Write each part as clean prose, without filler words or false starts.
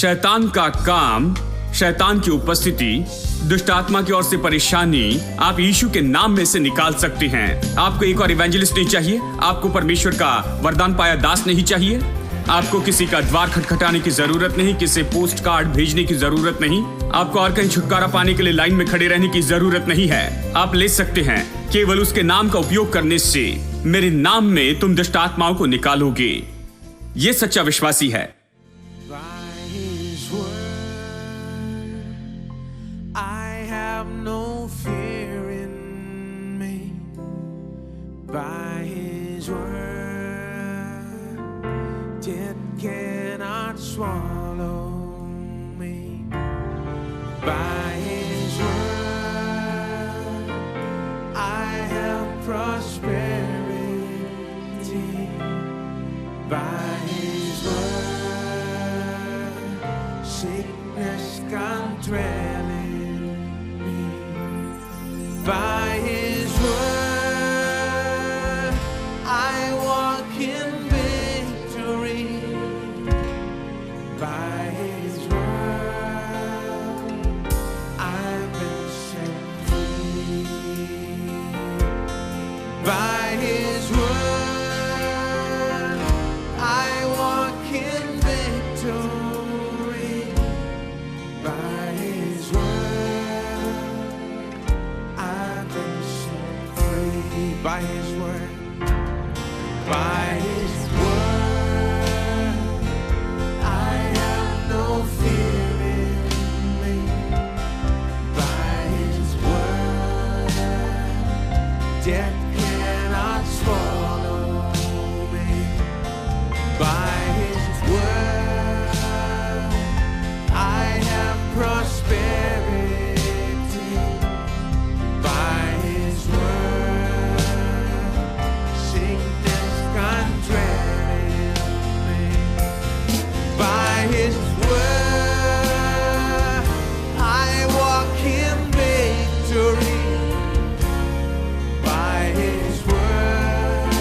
शैतान का काम, शैतान की उपस्थिति, दुष्ट आत्मा की ओर से परेशानी आप यीशु के नाम में से निकाल सकते हैं। आपको एक और इवेंजलिस्ट नहीं चाहिए, आपको परमेश्वर का वरदान पाया दास नहीं चाहिए, आपको किसी का द्वार खटखटाने की जरूरत नहीं, किसी पोस्ट कार्ड भेजने की जरूरत नहीं, आपको और कहीं छुटकारा पाने के लिए लाइन में खड़े रहने की जरूरत नहीं है। आप ले सकते हैं, केवल उसके नाम का उपयोग करने से मेरे नाम में तुम दुष्ट आत्माओं को निकालोगे। ये सच्चा विश्वासी है। By his word, death cannot swallow me. By his word, I have prosperity. By his word, sickness can't dwell in me. By his word, by his word, by his word, I have no fear in me. By his word, death cannot swallow me. By his word, I have prosperity. By his word, sickness can't dwell in me. By his word, I walk in victory. By his word,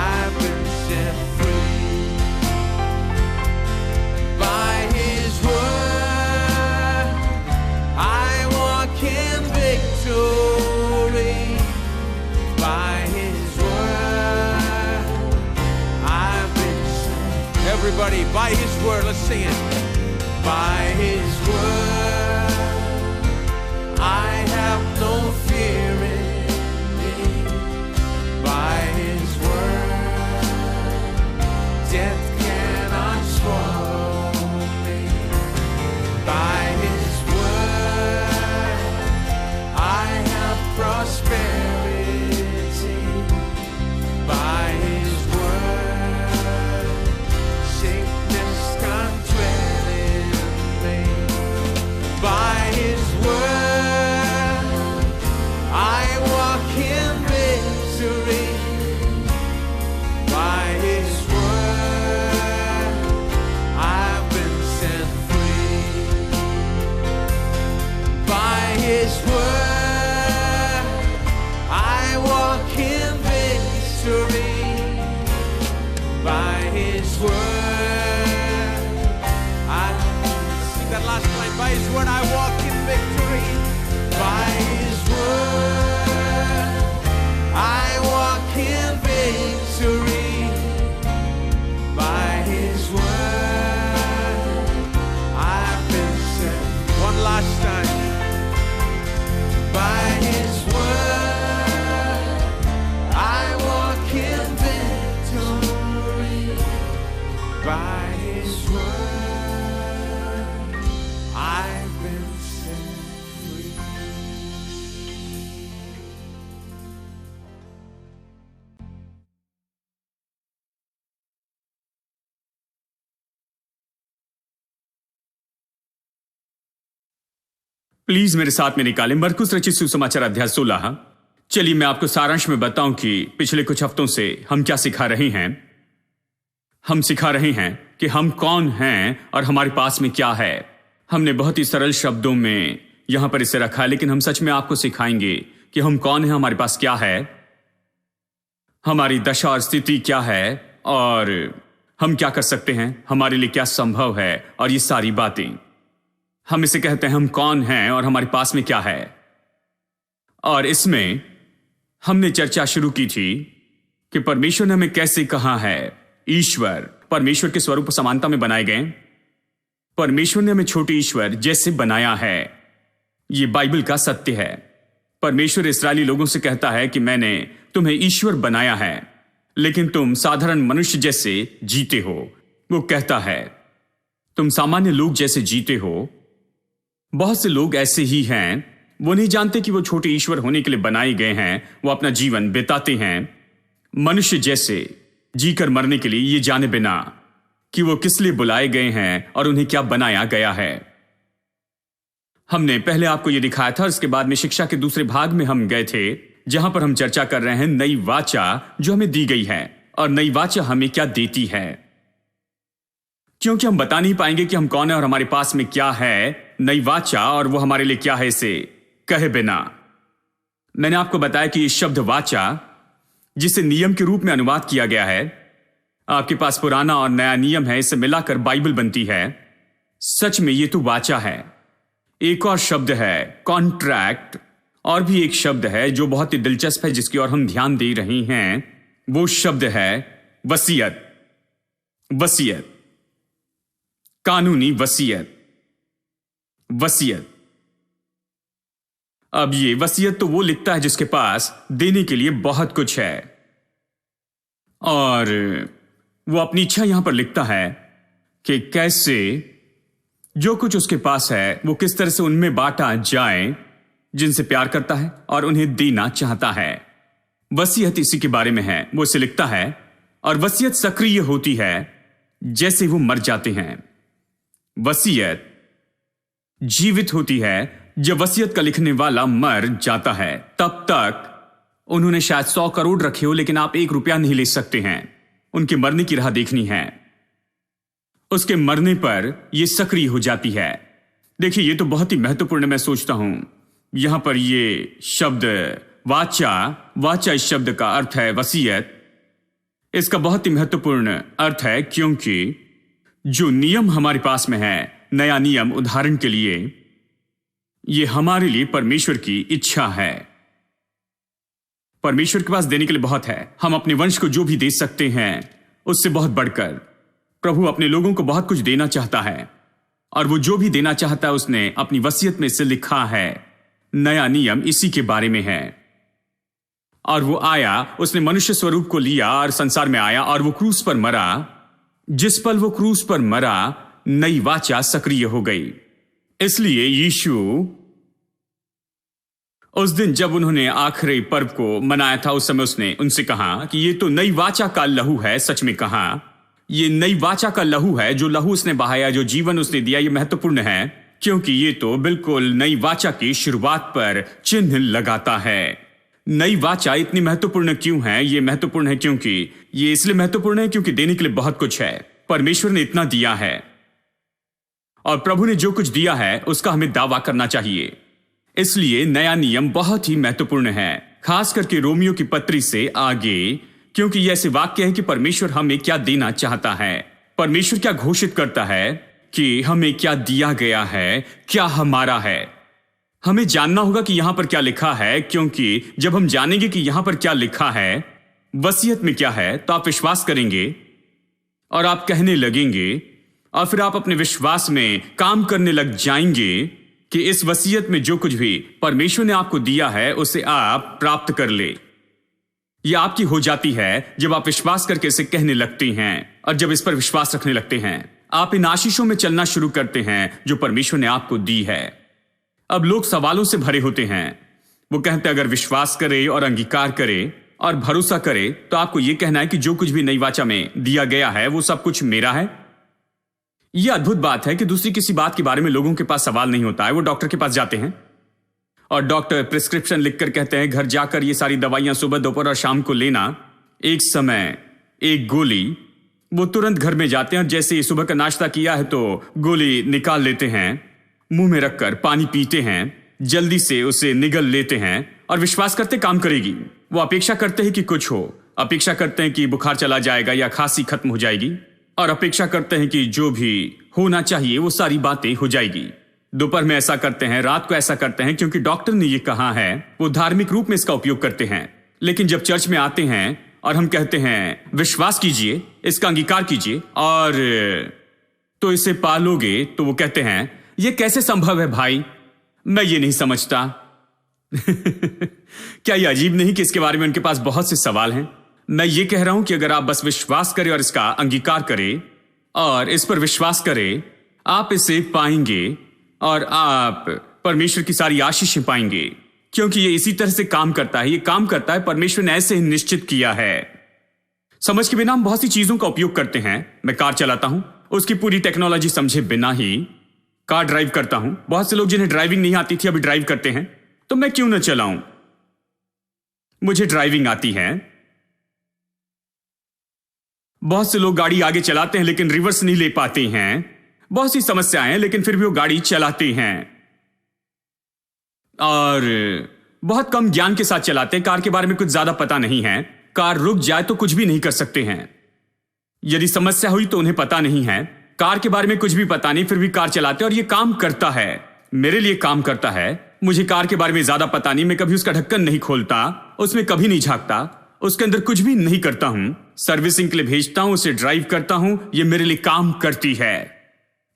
I've been set free. By his word, I walk in victory. By his word, I've been saved. Everybody, by his word, let's sing it. By his word, I have no fear in me. By his word, death cannot swallow me. By his word, I have prosperity. By his word, sickness can't dwell in me. By his word, I walk in victory. By his word, I've been set free. By his word, I walk in victory. By his word, I sing that last line. By his word, I walk in victory. By his word, I walk in victory. By his word, I've been set. One last time. By his word, I walk in victory. By his word, I've been set free. Please मेरे साथ में निकालें मरकुस रचित सुसमाचार अध्याय 16। चलिए मैं आपको सारांश में बताऊं कि पिछले कुछ हफ्तों से हम क्या सिखा रहे हैं। हम सिखा रहे हैं कि हम कौन हैं और हमारे पास में क्या है। हमने बहुत ही सरल शब्दों में यहां पर इसे रखा है, लेकिन हम सच में आपको सिखाएंगे कि हम कौन हैं, हमारे पास क्या है, हमारी दशा और स्थिति क्या है और हम क्या कर सकते हैं, हमारे लिए क्या संभव है, और ये सारी बातें। हम इसे कहते हैं हम कौन हैं और हमारे पास में क्या है। और इसमें हमने चर्चा शुरू की थी कि परमेश्वर ने हमें कैसे कहा है। ईश्वर परमेश्वर के स्वरूप समानता में बनाए गए। परमेश्वर ने हमें छोटे ईश्वर जैसे बनाया है। यह बाइबल का सत्य है। परमेश्वर इस्राएली लोगों से कहता है कि मैंने तुम्हें ईश्वर बनाया है, लेकिन तुम साधारण मनुष्य जैसे जीते हो। वो कहता है तुम सामान्य लोग जैसे जीते हो। बहुत से लोग ऐसे ही हैं, वो नहीं जानते कि वो छोटे ईश्वर होने के लिए बनाए गए हैं। वो अपना जीवन बिताते हैं मनुष्य जैसे, जीकर मरने के लिए, ये जाने बिना कि वो किस लिए बुलाए गए हैं और उन्हें क्या बनाया गया है। हमने पहले आपको यह दिखाया था, इसके बाद में शिक्षा के दूसरे भाग में हम गए थे, जहां पर हम चर्चा कर रहे हैं नई वाचा जो हमें दी गई है, और नई वाचा हमें क्या देती है। क्योंकि हम बता नहीं पाएंगे कि हम कौन है और हमारे पास में क्या है नई वाचा, और वो हमारे लिए क्या है, इसे कहे बिना। मैंने आपको बताया कि ये शब्द वाचा, जिसे नियम के रूप में अनुवाद किया गया है, आपके पास पुराना और नया नियम है, इसे मिलाकर बाइबल बनती है। सच में ये तो वाचा है। एक और शब्द है कॉन्ट्रैक्ट, और भी एक शब्द है जो बहुत ही दिलचस्प है, जिसकी ओर हम ध्यान दे रहे हैं। वो शब्द है वसीयत। वसीयत, कानूनी वसीयत। वसीयत। अब ये वसीयत तो वो लिखता है जिसके पास देने के लिए बहुत कुछ है, और वो अपनी इच्छा यहां पर लिखता है कि कैसे जो कुछ उसके पास है वो किस तरह से उनमें बांटा जाए जिनसे प्यार करता है और उन्हें देना चाहता है। वसीयत इसी के बारे में है। वो इसे लिखता है, और वसीयत सक्रिय होती है जैसे वो मर जाते हैं। वसीयत जीवित होती है जब वसीयत का लिखने वाला मर जाता है। तब तक उन्होंने शायद 100 करोड़ रखे हो, लेकिन आप 1 रुपया नहीं ले सकते हैं। उनके मरने की राह देखनी है। उसके मरने पर यह सक्रिय हो जाती है। देखिए, यह तो बहुत ही महत्वपूर्ण मैं सोचता हूं। यहां पर यह शब्द वाचा, वाचा इस शब्द का अर्थ है वसीयत। इसका बहुत ही महत्वपूर्ण अर्थ है, क्योंकि जो नियम हमारे पास में है, नया नियम उदाहरण के लिए, यह हमारे लिए परमेश्वर की इच्छा है। परमेश्वर के पास देने के लिए बहुत है। हम अपने वंश को जो भी दे सकते हैं उससे बहुत बढ़कर प्रभु अपने लोगों को बहुत कुछ देना चाहता है, और वो जो भी देना चाहता है उसने अपनी वसीयत में से लिखा है। नया नियम इसी के बारे में है। और वो आया, उसने मनुष्य स्वरूप को लिया और संसार में आया, और वो क्रूस पर मरा। जिस पल वो क्रूस पर मरा, नई वाचा सक्रिय हो गई। इसलिए यीशु उस दिन जब उन्होंने आखिरी पर्व को मनाया था, उस समय उसने उनसे कहा कि ये तो नई वाचा का लहू है। सच में कहा, ये नई वाचा का लहू है। जो लहू उसने बहाया, जो जीवन उसने दिया, ये महत्वपूर्ण है, क्योंकि ये तो बिल्कुल नई वाचा की शुरुआत पर चिन्ह लगाता है। नई वाचा इतनी महत्वपूर्ण क्यों है? ये महत्वपूर्ण है क्योंकि ये इसलिए महत्वपूर्ण है क्योंकि देने के लिए बहुत कुछ है। परमेश्वर ने इतना दिया है, और प्रभु ने जो कुछ दिया है उसका हमें दावा करना चाहिए। इसलिए नया नियम बहुत ही महत्वपूर्ण है, खास करके रोमियो की पत्री से आगे, क्योंकि यह ऐसे वाक्य है कि परमेश्वर हमें क्या देना चाहता है। परमेश्वर क्या घोषित करता है कि हमें क्या दिया गया है, क्या हमारा है। हमें जानना होगा कि यहां पर क्या लिखा है, क्योंकि जब हम जानेंगे कि यहां पर क्या लिखा है, वसीयत में क्या है, तो आप विश्वास करेंगे और आप कहने लगेंगे, और फिर आप अपने विश्वास में काम करने लग जाएंगे कि इस वसीयत में जो कुछ भी परमेश्वर ने आपको दिया है उसे आप प्राप्त कर ले। यह आपकी हो जाती है जब आप विश्वास करके इसे कहने लगते हैं, और जब इस पर विश्वास रखने लगते हैं, आप इन आशीषों में चलना शुरू करते हैं जो परमेश्वर ने आपको दी है। अब लोग सवालों से भरे होते हैं। वो कहते हैं अगर विश्वास करे और अंगीकार करे और भरोसा करे तो आपको यह कहना है कि जो कुछ भी नई वाचा में दिया गया है वो सब कुछ मेरा है। यह अद्भुत बात है कि दूसरी किसी बात के बारे में लोगों के पास सवाल नहीं होता है। वो डॉक्टर के पास जाते हैं और डॉक्टर प्रिस्क्रिप्शन लिखकर कहते हैं घर जाकर ये सारी दवाइयां सुबह, दोपहर और शाम को लेना। एक समय एक गोली, वो तुरंत घर में जाते हैं और जैसे ही सुबह का नाश्ता किया है तो गोली निकाल लेते हैं, मुंह में रखकर पानी पीते हैं, जल्दी से उसे निगल लेते हैं और विश्वास करते काम करेगी। वो अपेक्षा करते हैं कि कुछ हो, अपेक्षा करते हैं कि बुखार चला जाएगा या खांसी खत्म हो जाएगी। और अपेक्षा करते हैं कि जो भी होना चाहिए वो सारी बातें हो जाएगी। दोपहर में ऐसा करते हैं, रात को ऐसा करते हैं क्योंकि डॉक्टर ने ये कहा है। वो धार्मिक रूप में इसका उपयोग करते हैं। लेकिन जब चर्च में आते हैं और हम कहते हैं विश्वास कीजिए, इसका अंगीकार कीजिए और तो इसे पालोगे, तो वो कहते हैं ये कैसे संभव है भाई, मैं ये नहीं समझता। क्या ये अजीब नहीं कि इसके बारे में उनके पास बहुत से सवाल हैं? मैं ये कह रहा हूं कि अगर आप बस विश्वास करें और इसका अंगीकार करें और इस पर विश्वास करें, आप इसे पाएंगे और आप परमेश्वर की सारी आशीषें पाएंगे, क्योंकि ये इसी तरह से काम करता है। ये काम करता है, परमेश्वर ने ऐसे ही निश्चित किया है। समझ के बिना हम बहुत सी चीजों का उपयोग करते हैं। मैं कार चलाता हूं, उसकी पूरी टेक्नोलॉजी समझे बिना ही कार ड्राइव करता हूं। बहुत से लोग जिन्हें ड्राइविंग नहीं आती थी अभी ड्राइव करते हैं, तो मैं क्यों ना चलाऊं? मुझे ड्राइविंग आती है। बहुत से लोग गाड़ी आगे चलाते हैं लेकिन रिवर्स नहीं ले पाते हैं। बहुत सी समस्याएं हैं लेकिन फिर भी वो गाड़ी चलाते हैं और बहुत कम ज्ञान के साथ चलाते हैं। कार के बारे में कुछ ज्यादा पता नहीं है। कार रुक जाए तो कुछ भी नहीं कर सकते हैं। यदि समस्या हुई तो उन्हें पता नहीं है। कार के बारे में कुछ भी पता नहीं, फिर भी कार चलाते हैं और ये काम करता है। मेरे लिए काम करता है। मुझे कार के बारे में ज्यादा पता नहीं। मैं कभी उसका ढक्कन नहीं खोलता, उसमें कभी नहीं झांकता, उसके अंदर कुछ भी नहीं करता हूं। सर्विसिंग के लिए भेजता हूं, उसे ड्राइव करता हूं, ये मेरे लिए काम करती है।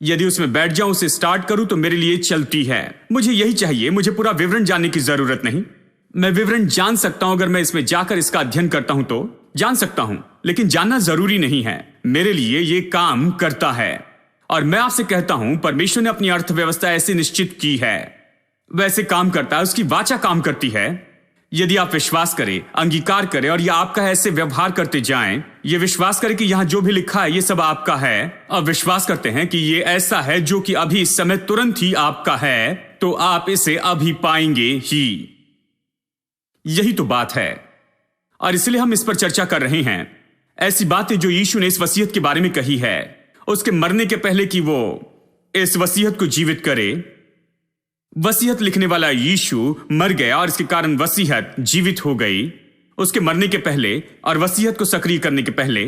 यदि उसमें बैठ जाऊं, उसे स्टार्ट करूं तो मेरे लिए चलती है। मुझे यही चाहिए। मुझे पूरा विवरण जानने की जरूरत नहीं। मैं विवरण जान सकता हूं, अगर मैं इसमें जाकर इसका अध्ययन करता हूं तो जान सकता हूं, लेकिन जानना जरूरी नहीं है। मेरे लिए ये काम करता है। और मैं आपसे कहता हूं, परमेश्वर ने अपनी अर्थव्यवस्था ऐसे निश्चित की है, वैसे काम करता है। उसकी वाचा काम करती है। यदि आप विश्वास करें, अंगीकार करें और यह आपका है, ऐसे व्यवहार करते जाएं, ये विश्वास करें कि यहां जो भी लिखा है ये सब आपका है, और विश्वास करते हैं कि ये ऐसा है जो कि अभी इस समय तुरंत ही आपका है, तो आप इसे अभी पाएंगे ही। यही तो बात है और इसलिए हम इस पर चर्चा कर रहे हैं। ऐसी बातें जो यीशु ने इस वसीयत के बारे में कही है, उसके मरने के पहले कि वो इस वसीयत को जीवित करे। वसीयत लिखने वाला यीशु मर गया और इसके कारण वसीयत जीवित हो गई। उसके मरने के पहले और वसीयत को सक्रिय करने के पहले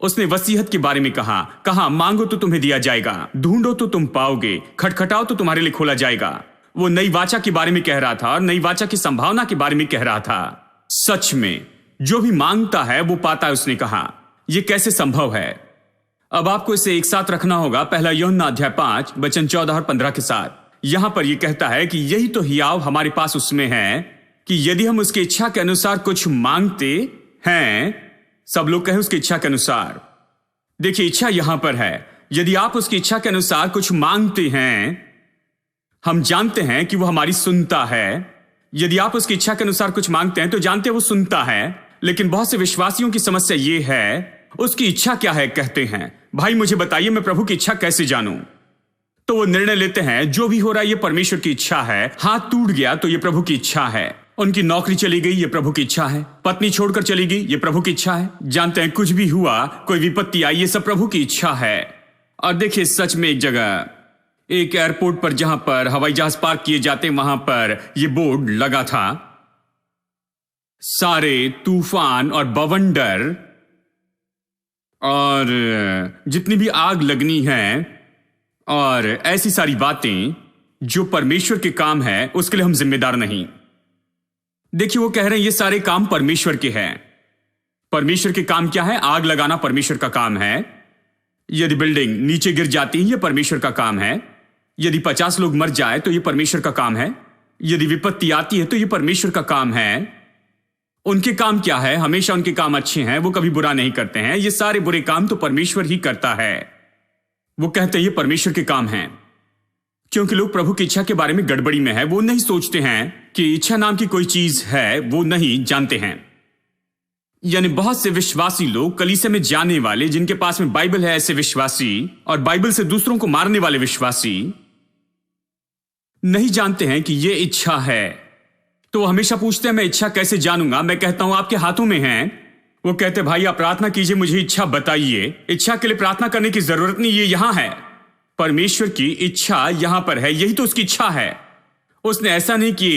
उसने वसीयत के बारे में कहा मांगो तो तुम्हें दिया जाएगा, ढूंढो तो तुम पाओगे, खटखटाओ तो तुम्हारे लिए खोला जाएगा। वो नई वाचा के बारे में कह रहा था और नई वाचा की संभावना के बारे में कह रहा था। सच में जो भी मांगता है वो पाता है, उसने कहा। यह कैसे संभव है? अब आपको इसे एक साथ रखना होगा। पहला यूहन्ना अध्याय 5 वचन 14 और 15 के साथ। यहां पर यह कहता है कि यही तो हियाव हमारे पास उसमें है कि यदि हम उसकी इच्छा के अनुसार कुछ मांगते हैं। सब लोग कहें उसकी इच्छा के अनुसार। देखिए, इच्छा यहां पर है। यदि आप उसकी इच्छा के अनुसार कुछ मांगते हैं, हम जानते हैं कि वो हमारी सुनता है। यदि आप उसकी इच्छा के अनुसार कुछ मांगते हैं तो जानते हैं वो सुनता है। लेकिन बहुत से विश्वासियों की समस्या ये है, उसकी इच्छा क्या है? कहते हैं भाई मुझे बताइए, मैं प्रभु की इच्छा कैसे जानूं? तो वो निर्णय लेते हैं जो भी हो रहा है ये परमेश्वर की इच्छा है। हाथ टूट गया तो ये प्रभु की इच्छा है। उनकी नौकरी चली गई, ये प्रभु की इच्छा है। पत्नी छोड़कर चली गई, ये प्रभु की इच्छा है। जानते हैं कुछ भी हुआ, कोई विपत्ति आई, ये सब प्रभु की इच्छा है। और देखिए, सच में एक जगह, एक एयरपोर्ट पर जहां पर हवाई जहाज पार्क किए जाते, वहां पर यह बोर्ड लगा था, सारे तूफान और बवंडर और जितनी भी आग लगनी है और ऐसी सारी बातें जो परमेश्वर के काम है, उसके लिए हम जिम्मेदार नहीं। देखिए, वो कह रहे हैं ये सारे काम परमेश्वर के हैं। परमेश्वर के काम क्या है? आग लगाना परमेश्वर का काम है। यदि बिल्डिंग नीचे गिर जाती है, यह परमेश्वर का काम है। यदि 50 लोग मर जाए तो यह परमेश्वर का काम है। यदि विपत्ति आती है तो यह परमेश्वर का काम है। उनके काम क्या है? हमेशा उनके काम अच्छे हैं, वो कभी बुरा नहीं करते हैं। ये सारे बुरे काम तो परमेश्वर ही करता है। वो कहते हैं ये परमेश्वर के काम हैं। क्योंकि लोग प्रभु की इच्छा के बारे में गड़बड़ी में है। वो नहीं सोचते हैं कि इच्छा नाम की कोई चीज है, वो नहीं जानते हैं। यानी बहुत से विश्वासी लोग, कलीसिया में जाने वाले, जिनके पास में बाइबल है, ऐसे विश्वासी और बाइबल से दूसरों को मारने वाले विश्वासी नहीं जानते हैं कि ये इच्छा है। तो वो हमेशा पूछते हैं मैं इच्छा कैसे जानूंगा? मैं कहता हूं आपके हाथों में है। वो कहते भाई आप प्रार्थना कीजिए, मुझे इच्छा बताइए। इच्छा के लिए प्रार्थना करने की जरूरत नहीं, ये यहां है। परमेश्वर की इच्छा यहां पर है, यही तो उसकी इच्छा है। उसने ऐसा नहीं कि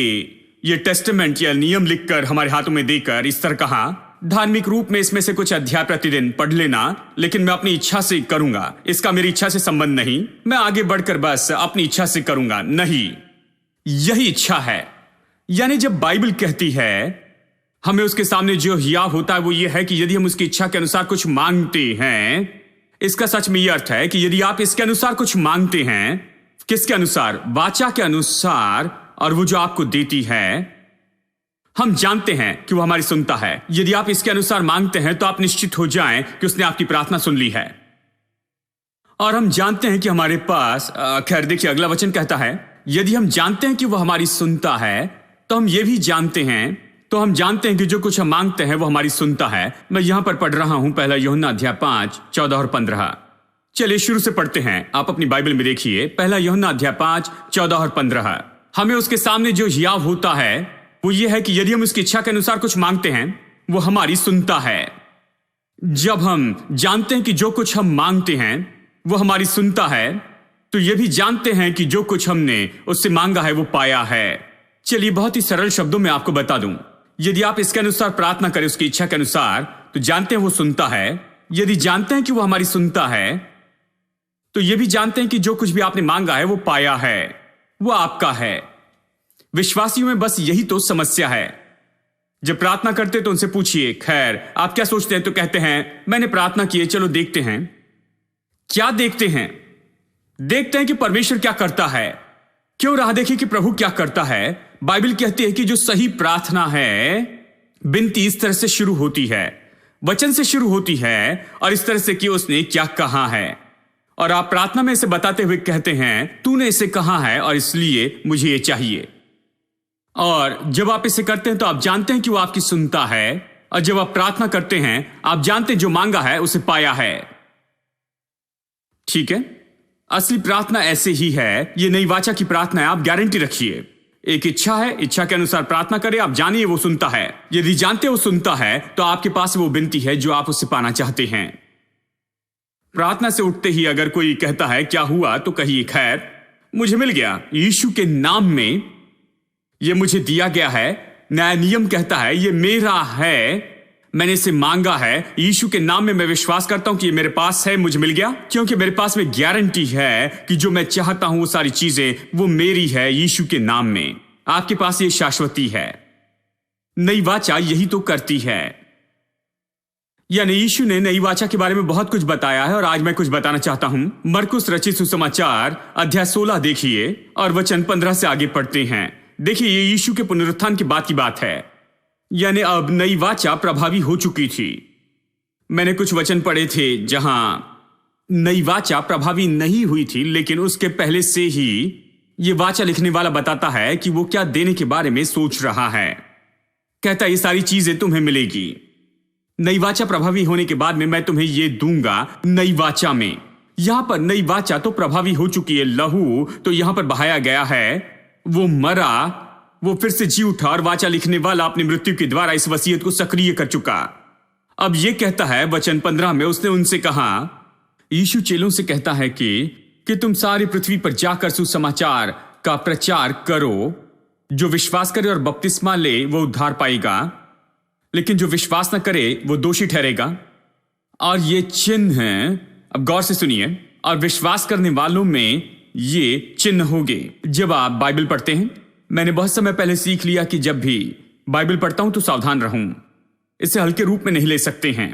ये टेस्टामेंट या नियम लिखकर हमारे हाथों में देकर इस तरह कहा धार्मिक रूप में इसमें से कुछ अध्याय प्रतिदिन पढ़ लेना, लेकिन मैं अपनी इच्छा से करूंगा। इसका मेरी इच्छा से संबंध नहीं, मैं आगे बढ़कर बस अपनी इच्छा से करूंगा। नहीं, यही इच्छा है। यानी जब बाइबल कहती है हमें उसके सामने जो हियाव होता है वो ये है कि यदि हम उसकी इच्छा के अनुसार कुछ मांगते हैं, इसका सच में यह अर्थ है कि यदि आप इसके अनुसार कुछ मांगते हैं, किसके अनुसार? वाचा के अनुसार, और वो जो आपको देती है, हम जानते हैं कि वो हमारी सुनता है। यदि आप इसके अनुसार मांगते हैं तो आप निश्चित हो जाएं कि उसने आपकी प्रार्थना सुन ली है। और हम जानते हैं कि हमारे पास खैर देखिए अगला वचन कहता है यदि हम जानते हैं कि वो हमारी सुनता है तो हम ये भी जानते हैं कि जो कुछ हम मांगते हैं वो हमारी सुनता है। मैं यहां पर पढ़ रहा हूं पहला यूहन्ना अध्याय 5 14 और 15। चलिए शुरू से पढ़ते हैं। आप अपनी बाइबल में देखिए पहला यूहन्ना अध्याय 5 14 और 15। हमें उसके सामने जो हियाव होता है वो ये है कि यदि हम उसकी इच्छा के अनुसार कुछ मांगते हैं वो हमारी सुनता है। जब हम जानते हैं कि जो कुछ हम मांगते हैं वो हमारी सुनता है तो ये भी जानते हैं कि जो कुछ हमने उससे मांगा है वो पाया है। चलिए बहुत ही सरल शब्दों में आपको बता दूं, यदि आप इसके अनुसार प्रार्थना करें उसकी इच्छा के अनुसार तो जानते हैं वो सुनता है। यदि जानते हैं कि वो हमारी सुनता है तो ये भी जानते हैं कि जो कुछ भी आपने मांगा है वो पाया है, वो आपका है। विश्वासियों में बस यही तो समस्या है। जब प्रार्थना करते तो उनसे पूछिए खैर आप क्या सोचते हैं, तो कहते हैं मैंने प्रार्थना की है, चलो देखते हैं। क्या देखते हैं? देखते हैं कि परमेश्वर क्या करता है। क्यों राह देखें कि प्रभु क्या करता है। बाइबल कहती है कि जो सही प्रार्थना है बिनती इस तरह से शुरू होती है, वचन से शुरू होती है और इस तरह से कि उसने क्या कहा है, और आप प्रार्थना में इसे बताते हुए कहते हैं तूने इसे कहा है और इसलिए मुझे ये चाहिए। और जब आप इसे करते हैं तो आप जानते हैं कि वो आपकी सुनता है, और जब आप प्रार्थना करते हैं आप जानते हैं जो मांगा है उसे पाया है। ठीक है, असली प्रार्थना ऐसे ही है। ये नई वाचा की प्रार्थना है, आप गारंटी रखिए। एक इच्छा है, इच्छा के अनुसार प्रार्थना करें, आप जानिए वो सुनता है। यदि जानते वो सुनता है तो आपके पास वो विनती है जो आप उससे पाना चाहते हैं। प्रार्थना से उठते ही अगर कोई कहता है क्या हुआ, तो कहिए खैर मुझे मिल गया, यीशु के नाम में ये मुझे दिया गया है। नया नियम कहता है ये मेरा है, मैंने इसे मांगा है, यीशु के नाम में मैं विश्वास करता हूं कि ये मेरे पास है, मुझे मिल गया, क्योंकि मेरे पास में गारंटी है कि जो मैं चाहता हूं वो सारी चीजें वो मेरी है यीशु के नाम में। आपके पास ये शाश्वती है। नई वाचा यही तो करती है। यानी यीशु ने नई वाचा के बारे में बहुत कुछ बताया है और आज मैं कुछ बताना चाहता हूं। मरकुस रचित सुसमाचार अध्याय 16 देखिए और वचन 15 से आगे पढ़ते हैं। देखिए ये यीशु के पुनरुत्थान के बाद की बात है। यानी अब नई वाचा प्रभावी हो चुकी थी। मैंने कुछ वचन पढ़े थे जहां नई वाचा प्रभावी नहीं हुई थी, लेकिन उसके पहले से ही ये वाचा लिखने वाला बताता है कि वो क्या देने के बारे में सोच रहा है। कहता ये सारी चीजें तुम्हें मिलेगी। नई वाचा प्रभावी होने के बाद में मैं तुम्हें ये दूंगा नई वाचा में। यहां पर नई वाचा तो प्रभावी हो चुकी है। लहू तो यहां पर बहाया गया है, वो मरा, वो फिर से जी उठा और वाचा लिखने वाला अपनी मृत्यु के द्वारा इस वसीयत को सक्रिय कर चुका। अब ये कहता है वचन 15 में, उसने उनसे कहा, यीशु चेलों से कहता है कि तुम सारी पृथ्वी पर जाकर सुसमाचार का प्रचार करो। जो विश्वास करे और बपतिस्मा ले वो उद्धार पाएगा, लेकिन जो विश्वास न करे वो दोषी ठहरेगा। और ये चिन्ह हैं, अब गौर से सुनिए, और विश्वास करने वालों में ये चिन्ह होंगे। जब आप बाइबल पढ़ते हैं, मैंने बहुत समय पहले सीख लिया कि जब भी बाइबल पढ़ता हूं तो सावधान रहूं, इसे हल्के रूप में नहीं ले सकते हैं।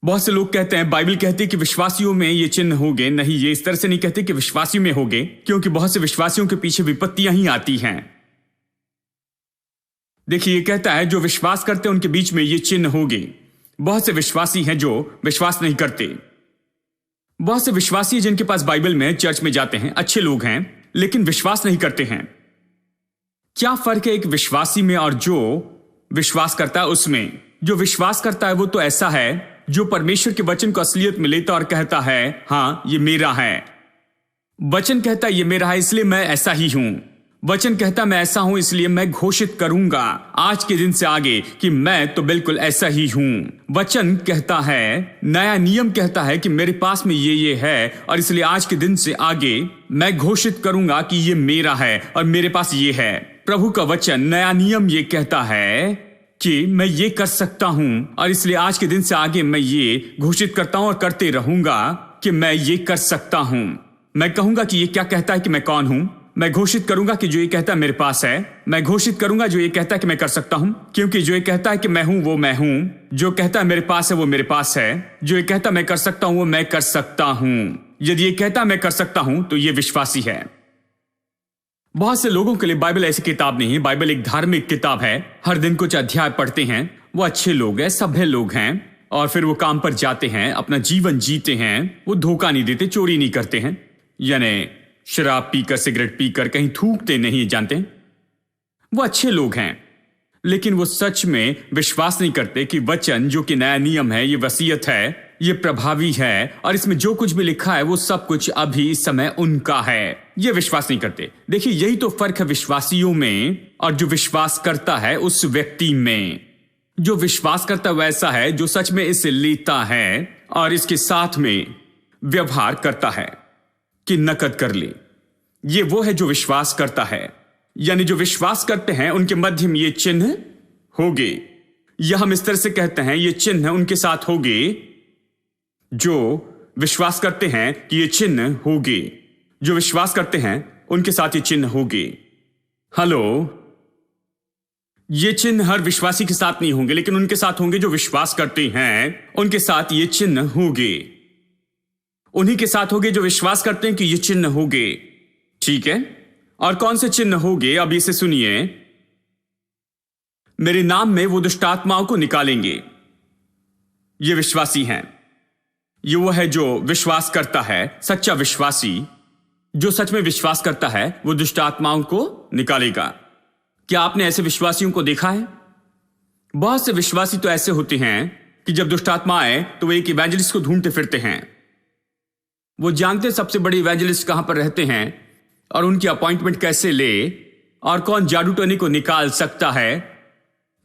बहुत से लोग कहते हैं बाइबल कहती है कि विश्वासियों में ये चिन्ह होंगे। नहीं, ये इस तरह से नहीं कहते कि विश्वासियों में होंगे, क्योंकि बहुत से विश्वासियों के पीछे विपत्तियां ही आती हैं। देखिए ये कहता है जो विश्वास करते हैं उनके बीच में ये चिन्ह होंगे। बहुत से विश्वासी हैं जो विश्वास नहीं करते। बहुत से विश्वासी जिनके पास बाइबल में चर्च में जाते हैं, अच्छे लोग हैं, लेकिन विश्वास नहीं करते हैं। क्या फर्क है एक विश्वासी में और जो विश्वास करता है उसमें? जो विश्वास करता है वो तो ऐसा है जो परमेश्वर के वचन को असलियत में लेता और कहता है हां ये मेरा है। वचन कहता है ये मेरा है इसलिए मैं ऐसा ही हूं। वचन कहता मैं ऐसा हूं इसलिए मैं घोषित करूंगा आज के दिन से आगे कि मैं तो बिल्कुल ऐसा ही हूं। वचन कहता है, नया नियम कहता है कि मेरे पास में ये है और इसलिए आज के दिन से आगे मैं घोषित करूंगा कि ये मेरा है और मेरे पास ये है। प्रभु का वचन नया नियम ये कहता है कि मैं ये कर सकता हूं, और इसलिए आज के दिन से आगे मैं ये घोषित करता हूं और करते रहूंगा कि मैं ये कर सकता हूं। मैं कहूंगा कि ये क्या कहता है कि मैं कौन हूं। मैं घोषित करूंगा कि जो ये कहता है मेरे पास है। मैं घोषित करूंगा जो ये कहता है कि मैं कर सकता हूं, क्योंकि जो ये कहता है कि मैं हूं वो मैं हूं। जो कहता है मेरे पास है वो मेरे पास है। जो ये कहता है मैं कर सकता हूं वो मैं कर सकता हूं। यदि ये कहता है मैं कर सकता हूं तो ये विश्वासी है। बहुत से लोगों के लिए बाइबल ऐसी किताब नहीं है। बाइबल एक धार्मिक किताब है। हर दिन कुछ अध्याय पढ़ते हैं, वो अच्छे लोग हैं, सभ्य लोग हैं, और फिर वो काम पर जाते हैं, अपना जीवन जीते हैं। वो धोखा नहीं देते, चोरी नहीं करते हैं, यानी शराब पीकर, सिगरेट पीकर कहीं थूकते नहीं, जानते हैं। वो अच्छे लोग हैं, लेकिन वो सच में विश्वास नहीं करते कि वचन जो कि नया नियम है, ये वसीयत है, ये प्रभावी है, और इसमें जो कुछ भी लिखा है वो सब कुछ अभी इस समय उनका है। ये विश्वास नहीं करते। देखिए, यही तो फर्क है विश्वासियों में और जो विश्वास करता है उस व्यक्ति में। जो विश्वास करता वैसा है जो सच में इसे लेता है और इसके साथ में व्यवहार करता है कि नकद कर ले। ये वो है जो विश्वास करता है, यानी जो विश्वास करते हैं उनके मध्य में ये चिन्ह होंगे, या हम इस तरह से कहते हैं ये चिन्ह उनके साथ होंगे। जो विश्वास करते हैं कि ये चिन्ह होंगे, जो विश्वास करते हैं उनके साथ ये चिन्ह होंगे। हेलो, ये चिन्ह हर विश्वासी के साथ नहीं होंगे, लेकिन उनके साथ होंगे जो विश्वास करते हैं, उनके साथ ये चिन्ह होंगे। उन्हीं के साथ होंगे जो विश्वास करते हैं कि ये चिन्ह होंगे। ठीक है, और कौन से चिन्ह होंगे? अब इसे सुनिए। मेरे नाम में वो दुष्ट आत्माओं को निकालेंगे। ये विश्वासी हैं। ये वो है जो विश्वास करता है, सच्चा विश्वासी जो सच में विश्वास करता है वो दुष्ट आत्माओं को निकालेगा। क्या आपने ऐसे विश्वासियों को देखा है? बहुत से विश्वासी तो ऐसे होते हैं कि जब दुष्ट आत्मा आए तो वो एक इवेंजलिस्ट को ढूंढते फिरते हैं। वो जानते सबसे बड़े इवेंजलिस्ट कहां पर रहते हैं और उनकी अपॉइंटमेंट कैसे ले, और कौन जादू टोने को निकाल सकता है,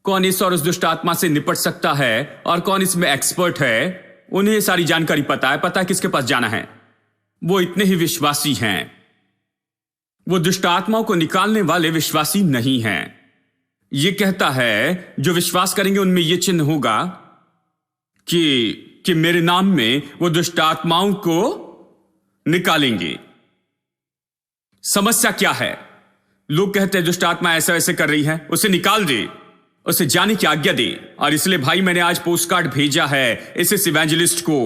कौन इस और उस दुष्ट आत्मा से निपट सकता है, और कौन इसमें एक्सपर्ट है। उन्हें सारी जानकारी पता है किसके पास जाना है। वो इतने ही विश्वासी हैं। वो दुष्ट आत्माओं को निकालने वाले विश्वासी नहीं हैं। ये कहता है जो विश्वास करेंगे उनमें ये चिन्ह होगा कि मेरे नाम में वो दुष्ट आत्माओं को निकालेंगे। समस्या क्या है? लोग कहते हैं दुष्ट आत्मा ऐसा ऐसे कर रही है, उसे निकाल दे, उसे जाने की आज्ञा दे। और इसलिए भाई मैंने आज पोस्ट कार्ड भेजा है इस इवेंजलिस्ट को।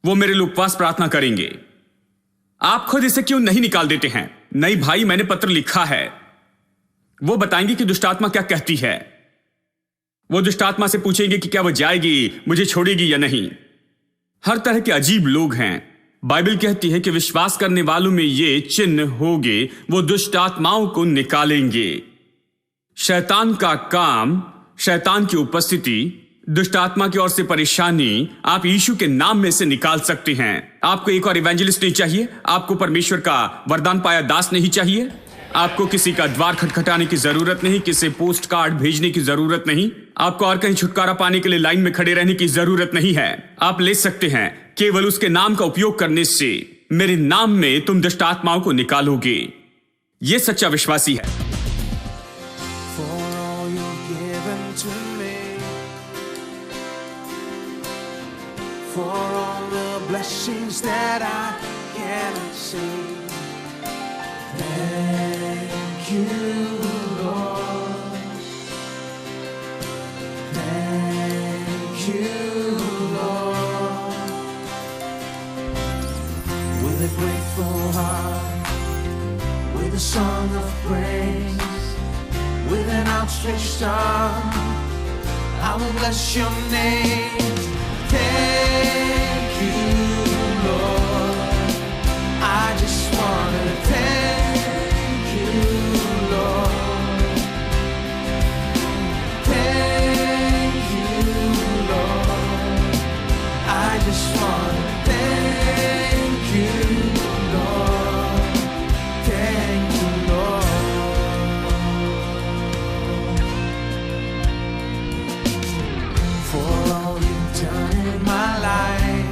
वो मेरे लिए उपवास प्रार्थना करेंगे। आप खुद इसे क्यों नहीं निकाल देते हैं? नहीं भाई, मैंने पत्र लिखा है। वो बताएंगे कि दुष्ट आत्मा क्या कहती है। वो दुष्ट आत्मा से पूछेंगे कि क्या वो जाएगी, मुझे छोड़ेगी या नहीं। हर तरह के अजीब लोग हैं। बाइबल कहती है कि विश्वास करने वालों में ये चिन्ह होंगे, वो दुष्ट आत्माओं को निकालेंगे। शैतान का काम, शैतान की उपस्थिति, दुष्ट आत्मा की ओर से परेशानी आप यीशु के नाम में से निकाल सकते हैं। आपको एक और इवेंजलिस्ट नहीं चाहिए, आपको परमेश्वर का वरदान पाया दास नहीं चाहिए, आपको किसी का द्वार खटखटाने की जरूरत नहीं, किसी पोस्ट कार्ड भेजने की जरूरत नहीं, आपको और कहीं छुटकारा पाने के लिए लाइन में खड़े रहने की जरूरत नहीं है। आप ले सकते हैं केवल उसके नाम का उपयोग करने से। मेरे नाम में तुम दुष्ट आत्माओं को निकालोगे। यह सच्चा विश्वासी है। For all you've given to me, for all the blessings that I cannot see. Thank you, Lord. Thank you, Lord. With a grateful heart, with a song of praise, with an outstretched arm, I will bless your name. Thank you, Lord. I just want to thank you, Lord. Thank you, Lord. I just want to thank you, Lord. Thank you, Lord. For all you've done in my life,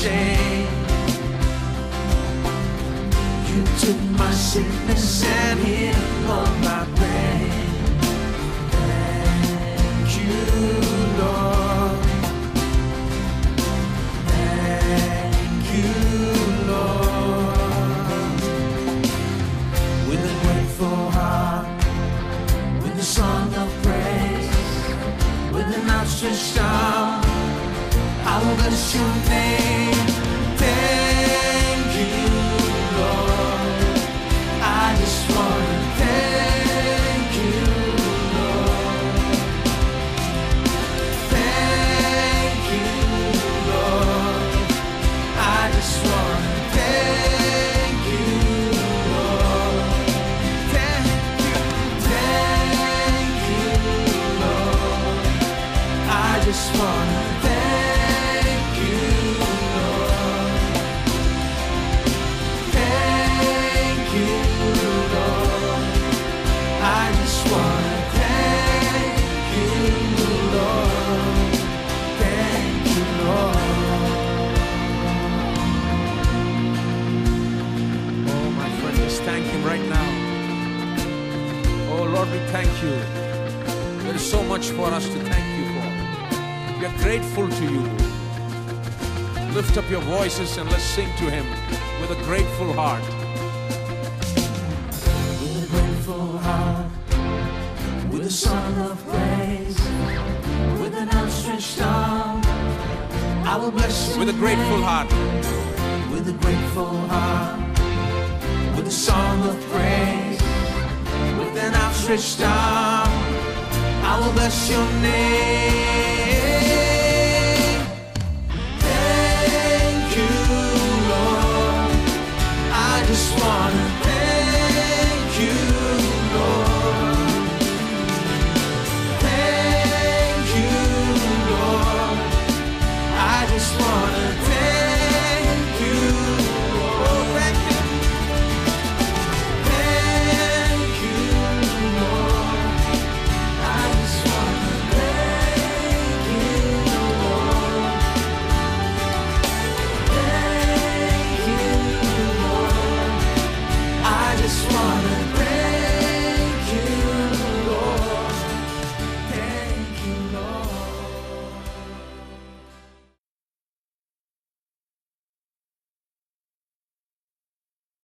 shame. You took my sickness and healed all my pain. Thank you, Lord. Thank you, Lord. With a grateful heart, with a song of praise, with an outstretched arm, I will bless your name. Thank you, Lord. I just want to thank you, Lord. Thank you, Lord. I just want to thank you, Lord. Thank you, Lord. I just want to thank you, Lord. Thank you, Lord. I just want to thank you, Lord. Thank you, Lord. Oh, my friend, just thank Him right now. Oh, Lord, we thank you. There is so much for us to thank you for. We are grateful to you. Lift up your voices and let's sing to Him with a grateful heart. With a grateful heart, with a song of praise, with an outstretched arm, I will bless you. With a grateful heart, with a grateful heart, with a song of praise, with an outstretched arm, I will bless your name.